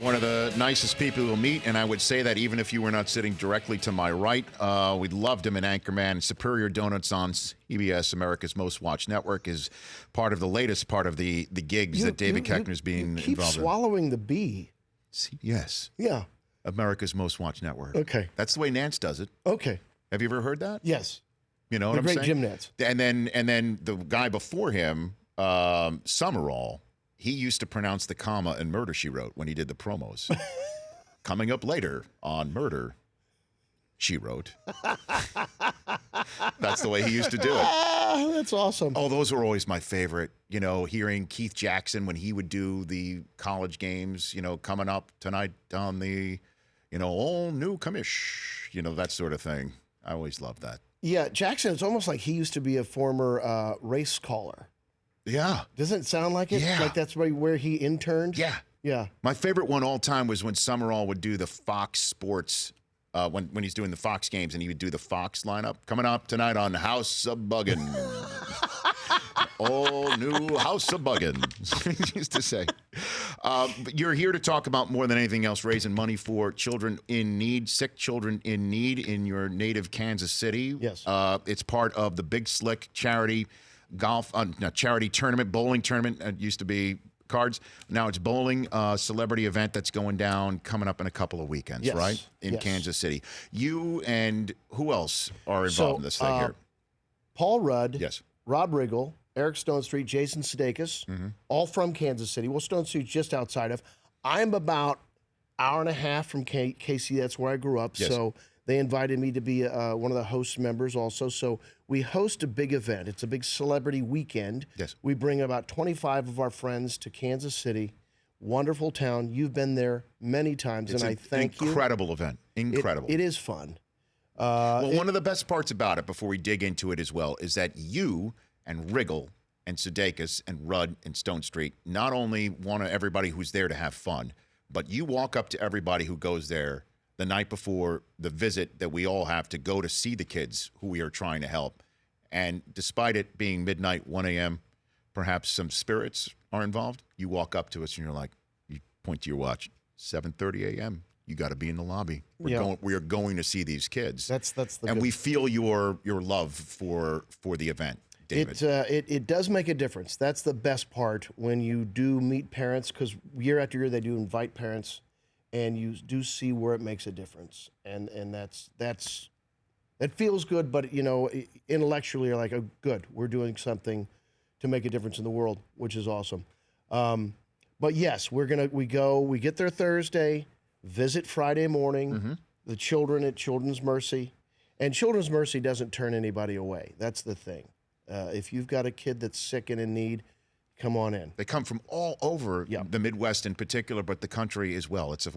One of the nicest people you'll meet, and I would say that even if you were not sitting directly to my right. We loved him in Anchorman. Superior Donuts on CBS, America's Most Watched Network, is part of the latest part of the gigs that David Koechner is being keep involved in. swallowing the B. Yes. Yeah. America's Most Watched Network. Okay. That's the way Nance does it. Okay. Have you ever heard that? Yes. You know what I'm great saying? Jim Nance. And then the guy before him, Summerall, he used to pronounce the comma in Murder, She Wrote when he did the promos. Coming up later on Murder, She Wrote. That's the way he used to do it. That's awesome. Oh, those were always my favorite. You know, hearing Keith Jackson when he would do the college games, you know, coming up tonight on the, you know, all new commish, you know, that sort of thing. I always loved that. Yeah, Jackson, it's almost like he used to be a former race caller. Yeah. Doesn't it sound like it? Yeah. Like that's where he interned? Yeah. Yeah. My favorite one all time was when Summerall would do the Fox Sports, when he's doing the Fox games, and he would do the Fox lineup. Coming up tonight on House of Buggin'. All new House of Buggin', he used to say. But you're here to talk about, more than anything else, raising money for children in need, sick children in need in your native Kansas City. Yes. It's part of the Big Slick charity charity tournament, bowling tournament. It used to be cards. Now it's bowling, celebrity event that's going down, coming up in a couple of weekends, Yes. right? In Yes. Kansas City. You and who else are involved in this thing here? Paul Rudd. Yes. Rob Riggle, Eric Stone Street, Jason Sudeikis, all from Kansas City. Well, Stone Street's just outside of. I'm about hour and a half from KC. That's where I grew up. Yes. So they invited me to be one of the host members also. So we host a big event. It's a big celebrity weekend. Yes. We bring about 25 of our friends to Kansas City. Wonderful town. You've been there many times, It's and I thank you. Incredible event. Incredible. It is fun. Well, one of the best parts about it, before we dig into it as well, is that you and Riggle and Sudeikis and Rudd and Stone Street not only want everybody who's there to have fun, but you walk up to everybody who goes there the night before the visit that we all have to go to see the kids who we are trying to help. And despite it being midnight, 1 a.m., perhaps some spirits are involved, you walk up to us and you're like, you point to your watch, 7:30 a.m., you got to be in the lobby. We are going to see these kids. That's the and good. we feel your love for the event, David. It does make a difference. That's the best part when you do meet parents, because year after year they do invite parents, and you do see where it makes a difference, and that feels good. But you know, intellectually, you're like, oh, good, we're doing something to make a difference in the world, which is awesome. But yes, we get there Thursday, visit Friday morning, the children at Children's Mercy, and Children's Mercy doesn't turn anybody away. That's the thing. If you've got a kid that's sick and in need, come on in. They come from all over the Midwest in particular, but the country as well. It's a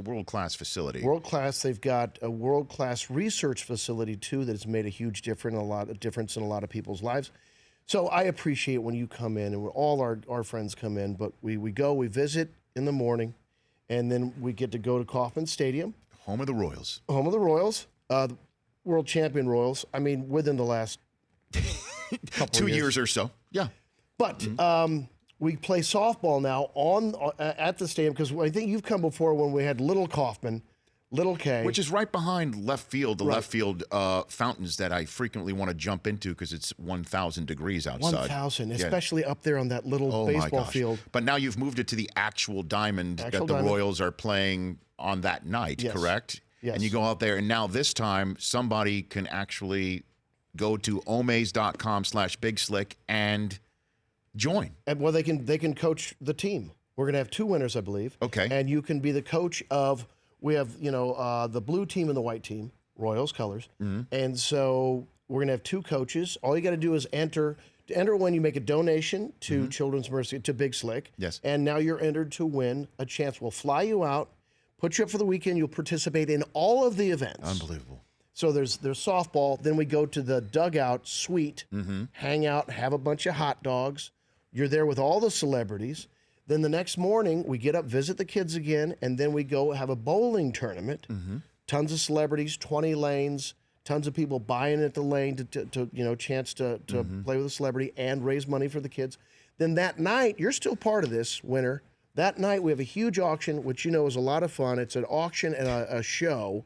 world-class facility. World-class. They've got a world-class research facility, too, that has made a huge difference in a lot of people's lives. So I appreciate when you come in, and all our friends come in, but we visit in the morning, and then we get to go to Kauffman Stadium. Home of the Royals. Home of the Royals. World champion Royals. I mean, within the last couple 2 years or so. Yeah. But we play softball now at the stadium, because I think you've come before when we had Little Kauffman, Little K. Which is right behind left field, left field fountains that I frequently want to jump into because it's 1,000 degrees outside. 1,000, especially up there on that little baseball field. But now you've moved it to the actual diamond that the Royals are playing on that night, correct? Yes. And you go out there, and now this time somebody can actually go to omaze.com/bigslick and join. And well, they can coach the team. We're going to have 2 winners, I believe. Okay. And you can be the coach of. We have the blue team and the white team, Royals colors. And so we're going to have 2 coaches. All you got to do is enter. To enter when you make a donation to Children's Mercy, to Big Slick. Yes. And now you're entered to win a chance. We'll fly you out, put you up for the weekend. You'll participate in all of the events. Unbelievable. So there's softball. Then we go to the dugout suite, hang out, have a bunch of hot dogs. You're there with all the celebrities. Then the next morning, we get up, visit the kids again, and then we go have a bowling tournament. Tons of celebrities, 20 lanes, tons of people buying at the lane to chance to play with a celebrity and raise money for the kids. Then that night, you're still part of this winner. That night, we have a huge auction, which is a lot of fun. It's an auction and a show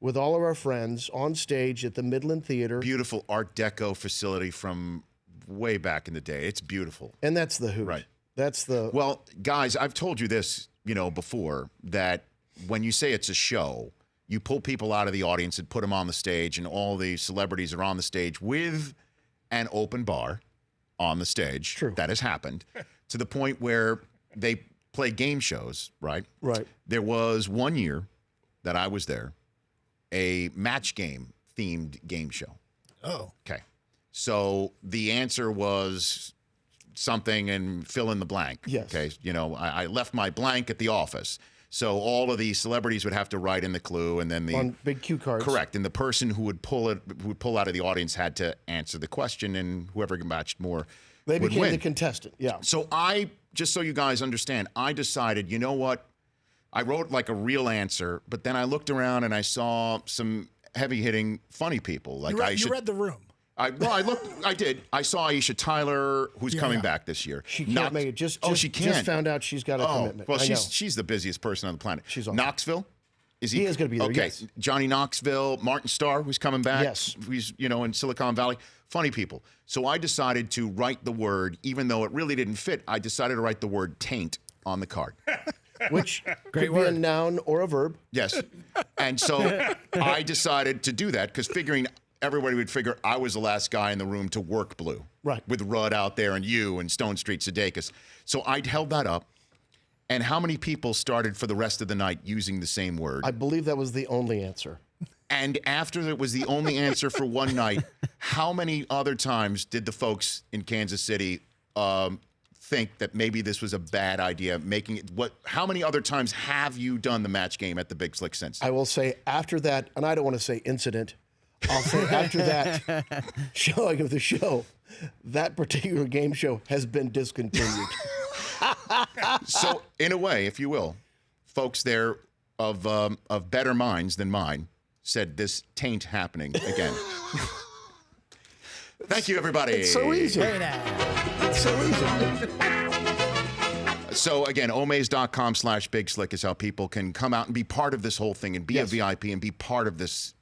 with all of our friends on stage at the Midland Theater. Beautiful Art Deco facility from way back in the day. It's beautiful. And that's the hoot. Right. That's the... Well, guys, I've told you this, before, that when you say it's a show, you pull people out of the audience and put them on the stage, and all the celebrities are on the stage with an open bar on the stage. True. That has happened to the point where they play game shows, right? Right. There was one year that I was there, a match game themed game show. Oh. Okay. So the answer was something and fill in the blank. Yes. Okay. I left my blank at the office. So all of the celebrities would have to write in the clue, and then on big cue cards. Correct. And the person who would pull out of the audience had to answer the question, and whoever matched more They would became win. the contestant. Yeah. So just so you guys understand, I decided, you know what? I wrote like a real answer, but then I looked around and I saw some heavy-hitting, funny people. Like You read the room. I did. I saw Aisha Tyler, who's coming back this year. She can't make it. She can. Just found out she's got a commitment. Well, I know. she's the busiest person on the planet. She's awesome. Knoxville. He is going to be there, Okay. yes. Johnny Knoxville, Martin Starr, who's coming back. Yes. He's, in Silicon Valley. Funny people. So I decided to write the word, even though it really didn't fit, I decided to write the word taint on the card. Which could be a noun or a verb. Yes. And so I decided to do that because figuring everybody would figure I was the last guy in the room to work blue. Right. With Rudd out there and you and Stone Street Sudeikis. So I held that up. And how many people started for the rest of the night using the same word? I believe that was the only answer. And after it was the only answer for one night, how many other times did the folks in Kansas City think that maybe this was a bad idea? How many other times have you done the match game at the Big Slick since? I will say after that, and I don't want to say incident, I'll say after that showing of the show, that particular game show has been discontinued. So, in a way, if you will, folks there of better minds than mine said this taint happening again. Thank you, everybody. It's so easy. Very nice. It's so easy. So again, omaze.com/Big Slick is how people can come out and be part of this whole thing and be a VIP and be part of this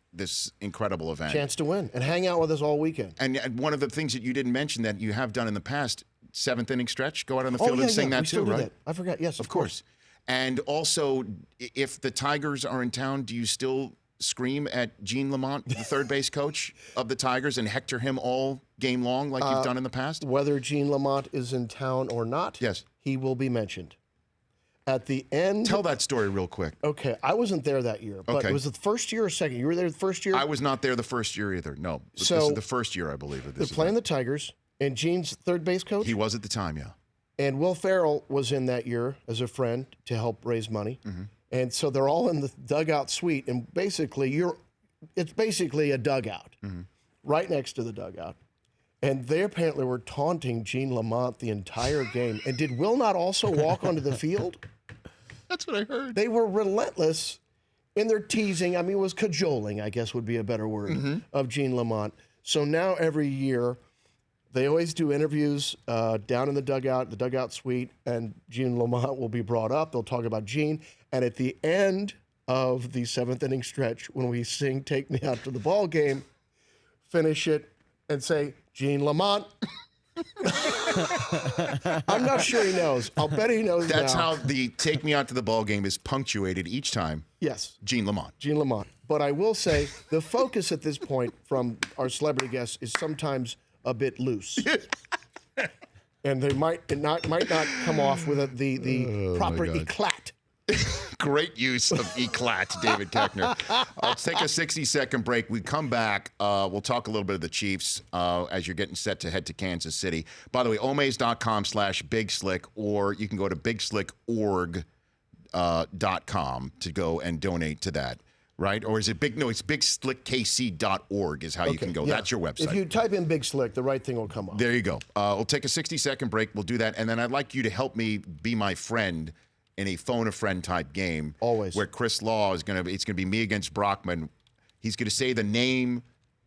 incredible event. Chance to win and hang out with us all weekend. And one of the things that you didn't mention that you have done in the past, seventh inning stretch, go out on the field and sing that we still too, do right? that. I forgot. Yes, Of course. And also, if the Tigers are in town, do you still scream at Gene Lamont, the third base coach of the Tigers, and hector him all game long like you've done in the past? Whether Gene Lamont is in town or not, Yes. he will be mentioned. At the end. Tell that story real quick. Okay, I wasn't there that year, but Okay. it was the first year or second. You were there the first year? I was not there the first year either. No. But this So, is the first year, I believe, of They're this. playing the Tigers, and Gene's third base coach. He was at the time, yeah. And Will Ferrell was in that year as a friend to help raise money. Mm-hmm. And so they're all in the dugout suite, and basically it's basically a dugout Mm-hmm. right next to the dugout. And they apparently were taunting Gene Lamont the entire game. And did Will not also walk onto the field? That's what I heard. They were relentless in their teasing. I mean, it was cajoling, I guess would be a better word, Mm-hmm. of Gene Lamont. So now every year, they always do interviews down in the dugout suite, and Gene Lamont will be brought up. They'll talk about Gene. And at the end of the seventh inning stretch, when we sing Take Me Out to the Ball Game, finish it and say, Gene Lamont. I'm not sure he knows. I'll bet he knows That's now. how the Take Me Out to the Ball Game is punctuated each time. Yes. Gene Lamont. Gene Lamont. But I will say the focus at this point from our celebrity guests is sometimes a bit loose. And they might not come off with the proper God. eclat. Great use of eclat, David Koechner. Let's take a 60-second break. We come back. We'll talk a little bit of the Chiefs as you're getting set to head to Kansas City. By the way, omaze.com/Big Slick, or you can go to bigslickorg.com to go and donate to that. Right? Or is it big? No, it's bigslickkc.org is how you can go. Yeah. That's your website. If you type in Big Slick, the right thing will come up. There you go. We'll take a 60-second break. We'll do that. And then I'd like you to help me be my friend in a phone-a-friend type game. Always. Where Chris Law is going to, it's going to be me against Brockman. He's going to say the name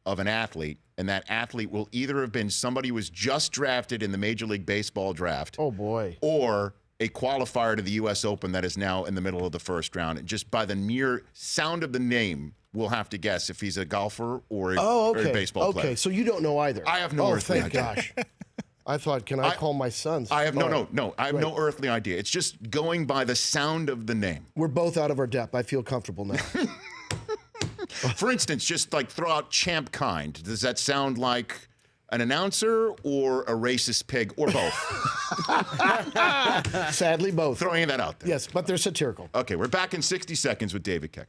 of an athlete, and that athlete will either have been somebody who was just drafted in the Major League Baseball draft. Oh, boy. Or a qualifier to the U.S. Open that is now in the middle of the first round. And just by the mere sound of the name, we'll have to guess if he's a golfer or or a baseball player. Okay, so you don't know either. I have no earthly thank idea. gosh. I thought, can I call my sons? I have All right. no. I have no earthly idea. It's just going by the sound of the name. We're both out of our depth. I feel comfortable now. For instance, just like throw out Champ Kind. Does that sound like an announcer or a racist pig or both? Sadly, both. Throwing that out there. Yes, but they're satirical. Okay, we're back in 60 seconds with David Koechner.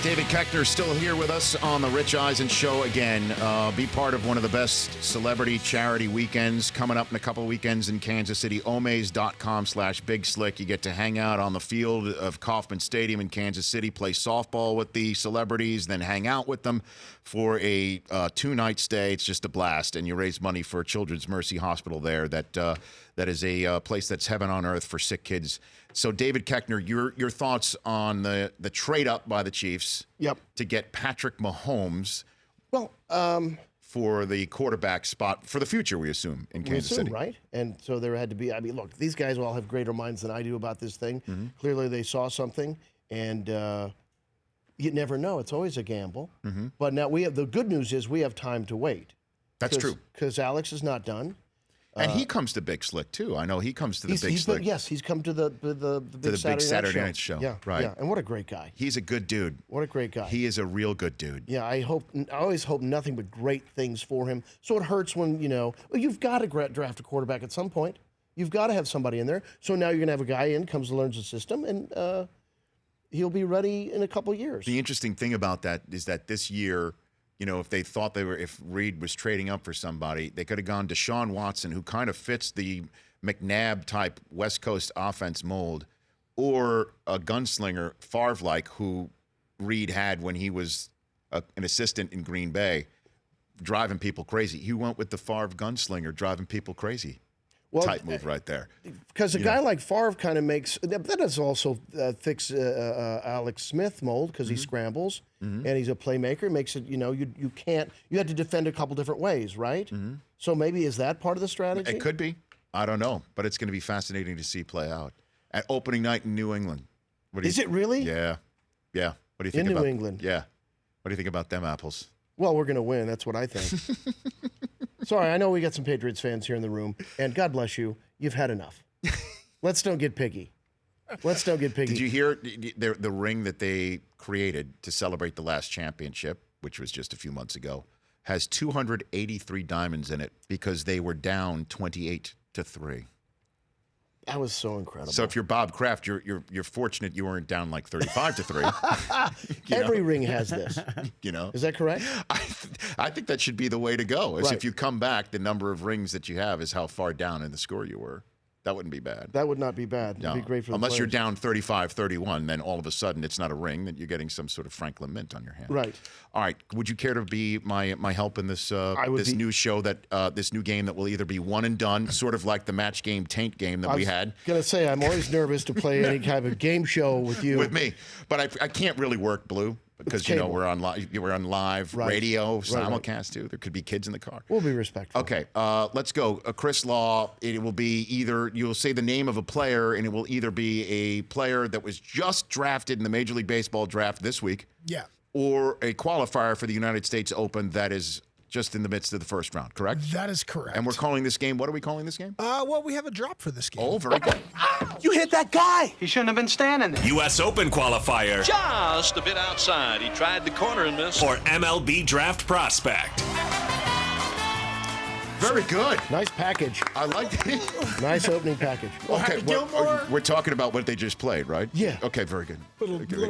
David Koechner still here with us on the Rich Eisen Show again. Be part of one of the best celebrity charity weekends coming up in a couple of weekends in Kansas City. Omaze.com/Big Slick. You get to hang out on the field of Kauffman Stadium in Kansas City, play softball with the celebrities, then hang out with them for a 2-night stay. It's just a blast, and you raise money for Children's Mercy Hospital there. That is a place that's heaven on earth for sick kids. So, David Koechner, your thoughts on the trade up by the Chiefs to get Patrick Mahomes for the quarterback spot for the future, we assume, in Kansas City. Right? And so there had to be, I mean, look, these guys all have greater minds than I do about this thing. Mm-hmm. Clearly they saw something, and you never know. It's always a gamble. Mm-hmm. But now the good news is we have time to wait. That's true. Because Alex is not done. And he comes to Big Slick, too. I know he comes to the Big Slick. Yes, he's come to the big Saturday Night Show. Yeah, right. Yeah, and what a great guy. He's a good dude. What a great guy. He is a real good dude. Yeah, I always hope nothing but great things for him. So it hurts when, you've got to draft a quarterback at some point. You've got to have somebody in there. So now you're going to have a guy in, comes and learns the system, and he'll be ready in a couple of years. The interesting thing about that is that this year, if they thought if Reed was trading up for somebody, they could have gone Deshaun Watson, who kind of fits the McNabb type West Coast offense mold, or a gunslinger, Favre-like, who Reed had when he was an assistant in Green Bay, driving people crazy. He went with the Favre gunslinger, driving people crazy. Type move right there. Because a guy like Favre kind of makes that does also fix Alex Smith mold because he scrambles and he's a playmaker. It makes it you had to defend a couple different ways, right? So maybe is that part of the strategy? It could be. I don't know, but it's going to be fascinating to see play out at opening night in New England. Is it really? Yeah. What do you think in about New England? Yeah. What do you think about them apples? Well, we're going to win. That's what I think. Sorry, I know we got some Patriots fans here in the room, and God bless you. You've had enough. Let's don't get piggy. Did you hear the ring that they created to celebrate the last championship, which was just a few months ago, has 283 diamonds in it because they were down 28-3. That was so incredible. So if you're Bob Kraft, you're fortunate you weren't down like 35-3. Every ring has this. Is that correct? I think that should be the way to go. Is Right. if you come back, the number of rings that you have is how far down in the score you were. That wouldn't be bad. That would not be bad. It'd be great for the Unless you're players. down 35-31, then all of a sudden it's not a ring, that you're getting some sort of Franklin Mint on your hand. Right. All right. Would you care to be my help in this new show this new game that will either be one and done, sort of like the match game taint game that we had? I was going to say, I'm always nervous to play any kind of game show with you. With me. But I can't really work blue. Because we're on live radio simulcast too. There could be kids in the car. We'll be respectful. Okay, let's go. Chris Law. It will be you'll say the name of a player, and it will either be a player that was just drafted in the Major League Baseball draft this week, or a qualifier for the United States Open that is just in the midst of the first round. Correct? That is correct. And we're calling this game. What are we calling this game? Well, we have a drop for this game. Oh, very good. You hit that guy. He shouldn't have been standing there. U.S. Open qualifier. Just a bit outside. He tried the corner and missed. Or MLB draft prospect. Very good. Nice package. I like it. Nice opening package. Okay, Gilmore. we're talking about what they just played, right? Yeah. Okay, very good.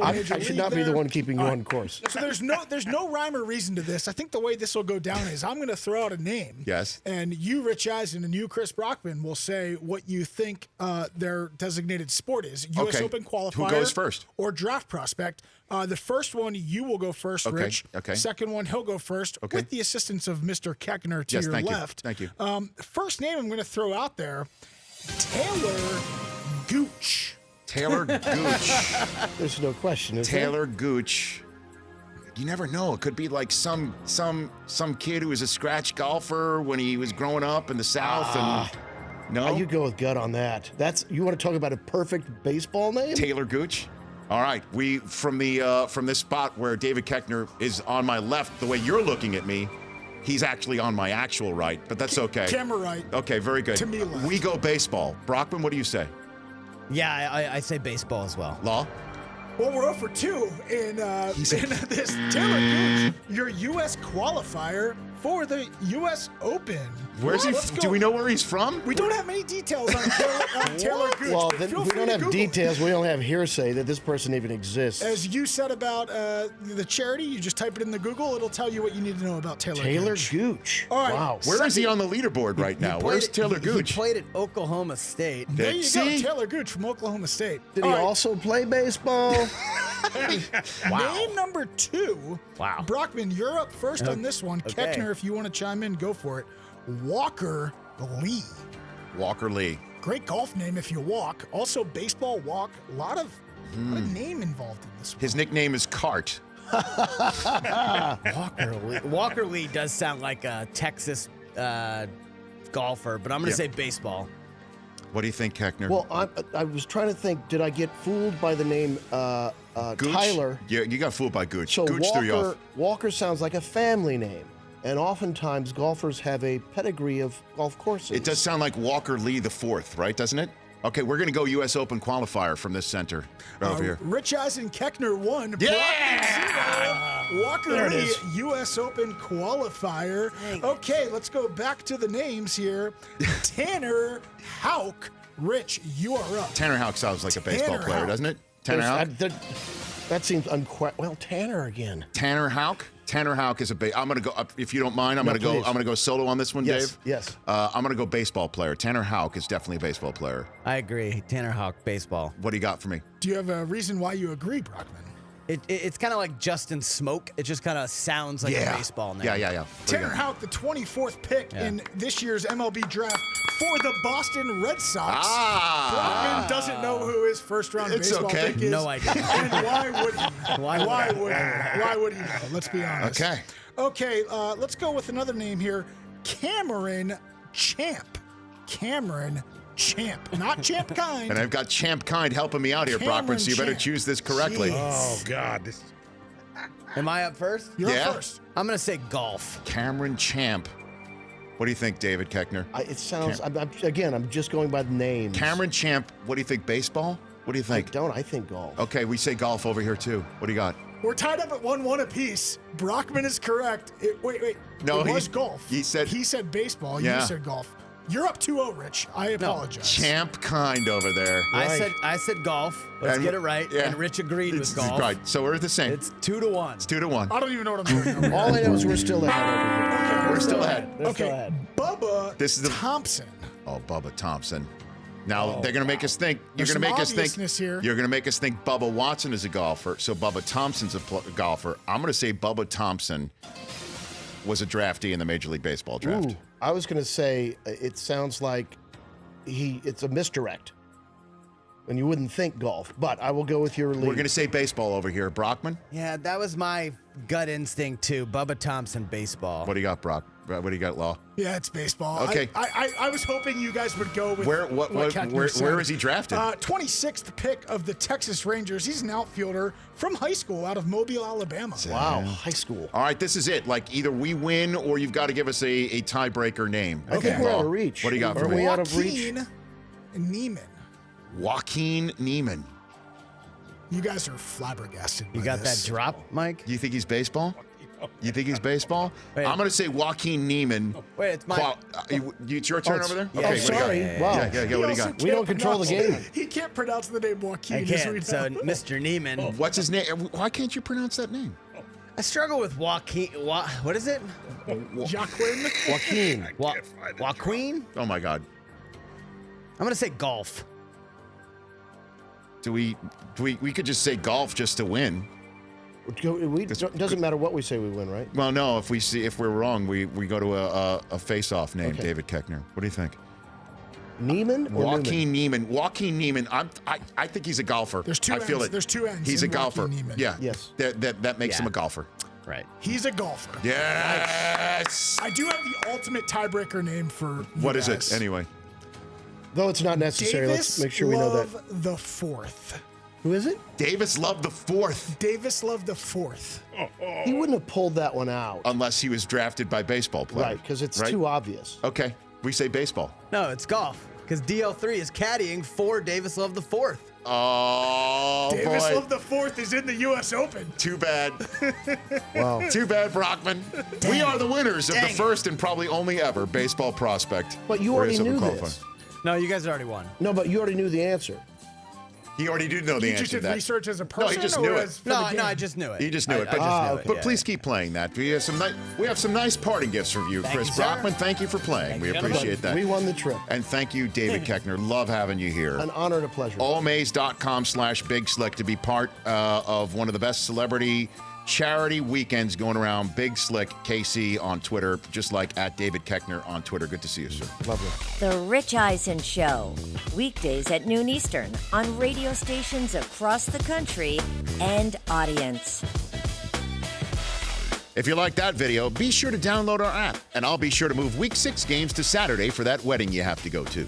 I should not be the one keeping you on course. So there's no rhyme or reason to this. I think the way this will go down is I'm going to throw out a name. Yes. And you, Rich Eisen, and you, Chris Brockman, will say what you think their designated sport is. U.S. Okay. Open qualifier. Who goes first? Or draft prospect. The first one, you will go first, Okay, Rich. okay. Second one, he'll go first, Okay. with the assistance of Mr. Koechner to Yes, your thank you. left. Thank you. First name I'm going to throw out there, Taylor Gooch. Taylor Gooch. There's no question. Is Taylor Gooch. You never know. It could be like some kid who was a scratch golfer when he was growing up in the South. No? You go with gut on that. You want to talk about a perfect baseball name? Taylor Gooch. All right, from this spot where David Koechner is on my left, the way you're looking at me, he's actually on my actual right, but that's okay. Camera right. Okay, very good. To me left. We go baseball. Brockman, what do you say? Yeah, I say baseball as well. Law? Well, we're 0 for 2 in this Taylor Gooch, your U.S. qualifier for the U.S. Open. Where's he? Do we know where he's from? We don't have many details on Taylor Gooch. Well, but then feel we free don't to have Google. details. We only have hearsay that this person even exists. As you said about the charity, you just type it in the Google. It'll tell you what you need to know about Taylor Gooch. All right. Wow. Where is he on the leaderboard right now? Where's Taylor Gooch? He played at Oklahoma State. There you See? go, Taylor Gooch from Oklahoma State. Did he All right. also play baseball? Name number 2. Wow. Brockman, you're up first on this one. Okay. Koechner, if you want to chime in, go for it. Walker Lee. Walker Lee. Great golf name if you walk. Also, baseball walk. A lot of name involved in this one. His nickname is Cart. Walker Lee does sound like a Texas golfer, but I'm going to say baseball. What do you think, Koechner? Well, I was trying to think, did I get fooled by the name Gooch? Tyler? Yeah, you got fooled by Gooch. So Gooch threw you off. Walker sounds like a family name. And oftentimes golfers have a pedigree of golf courses. It does sound like Walker Lee the fourth, right? Doesn't it? Okay, we're going to go U.S. Open qualifier from this center over here. Rich Eisen Koechner won. Yeah! Walker Lee, U.S. Open qualifier. Okay, let's go back to the names here. Tanner Houck. Rich, you are up. Tanner Houck sounds like a baseball Tanner player, Houck. doesn't it? Tanner Houck? That seems well, Tanner again. Tanner Houck. Tanner Houck is I'm going to go if you don't mind. I'm going to go solo on this one, Yes, Dave. yes. I'm going to go baseball player. Tanner Houck is definitely a baseball player. I agree. Tanner Houck, baseball. What do you got for me? Do you have a reason why you agree, Brockman? It's kind of like Justin Smoke. It just kind of sounds like a baseball name. Yeah. Tanner Houck, the 24th pick in this year's MLB draft for the Boston Red Sox. Brockman doesn't know who his first-round It's baseball okay. pick is. No idea. And why would he? Why would he know? Let's be honest. Okay. Okay, let's go with another name here. Cameron Champ. Cameron Champ. Not Champ Kind. And I've got Champ Kind helping me out here, Brockman, so you better Champ. choose this correctly. Jeez. God, this. Am I up first? You're Yeah. up first. I'm going to say golf. Cameron Champ. What do you think, David Koechner? It sounds. I'm just going by the names. Cameron Champ, what do you think, baseball? What do you think? I think golf. Okay, we say golf over here, too. What do you got? We're tied up at 1-1 apiece. Brockman is correct. Wait. No, it he- was golf. he said baseball. Yeah. You said golf. You're up 2-0, Rich. I apologize. Champ Kind over there. I said golf. Let's And- get it right. yeah. And Rich agreed with golf. Right, so we're the same. It's 2-1. It's 2-1. I don't even know what I'm doing. All I know is we're still ahead over here. We're still ahead. They're still Okay, ahead. Bubba This is the- Thompson. Oh, Bubba Thompson. Now they're going to make us think. You're There's going to make some us think. obviousness here. You're going to make us think Bubba Watson is a golfer. So Bubba Thompson's a golfer. I'm going to say Bubba Thompson was a draftee in the Major League Baseball draft. Ooh, I was going to say it sounds like it's a misdirect. And you wouldn't think golf, but I will go with your lead. We're going to say baseball over here. Brockman, Yeah, that was my gut instinct, too. Bubba Thompson, baseball. what do you got, Brock? What do you got, Law? Yeah, it's baseball. Okay. I was hoping you guys would go with Where Koechner said. where is he drafted? 26th pick of the Texas Rangers. He's an outfielder from high school out of Mobile, Alabama. Wow, high school. All right, this is it. Like either we win or you've got to give us a tiebreaker name. I think we're Law. out of reach. What do you got for Are me? we out of reach? Joaquin Neiman. Joaquin Neiman. You guys are flabbergasted. You by got this. that drop, Mike? Do you think he's baseball? You think he's baseball? Wait. I'm going to say Joaquin Neiman. Wait, it's my... It's your turn over there? Oh, Okay, what do you got? sorry. Wow. Yeah, what do you also got? can't We don't control the pronounce- game. He can't pronounce the name Joaquin. I as we can't. So, know. Mr. Neiman. What's his name? Why can't you pronounce that name? I struggle with Joaquin. What is it? Joaquin. Joaquin. Joaquin? Oh my God. I'm going to say golf. Do we could just say golf just to win? Doesn't matter what we say, we win, right? Well, no. If we're wrong, we go to a face-off name. Okay. David Koechner. What do you think? Neiman or Joaquin Neiman. Joaquin Neiman. I think he's a golfer. There's two I feel ends. it. There's two ends He's a in golfer. Joaquin Neiman. Yeah. Yes. That makes him a golfer. Right. He's a golfer. Yes. I do have the ultimate tiebreaker name for you What is guys. it anyway? Though it's not necessary. Davis Let's make sure we know that. Love the fourth. Who is it? Davis Love the fourth, Davis Love the fourth. He wouldn't have pulled that one out. unless he was drafted by baseball players. Right, because it's Right? too obvious. Okay, we say baseball. No, it's golf. Because DL3 is caddying for Davis Love the fourth. Oh Davis boy. Love the fourth is in the U.S. Open. Too bad. Wow. Too bad, Brockman. We are the winners of the first and probably only ever baseball prospect. But you for already US Open knew qualifier. this. No, you guys already won. No, but you already knew the answer. He already did know the You answer just to did that. research as a No, person? he just or knew it. as for No, the no, game? I just knew it. He just knew it. But, okay. but please keep playing that. We have some nice parting gifts from you, Chris you, sir. Brockman. Thank you for playing. We you, appreciate that. We won the trip. And thank you, David Koechner. Love having you here. An honor and a pleasure. allmaze.com/Big Slick to be part of one of the best celebrity charity weekends going around. Big Slick KC on Twitter, just like at David Koechner on Twitter. Good to see you, sir. Lovely. The Rich Eisen Show, weekdays at noon Eastern on radio stations across the country and audience. If you like that video, be sure to download our app, and I'll be sure to move Week 6 games to Saturday for that wedding you have to go to.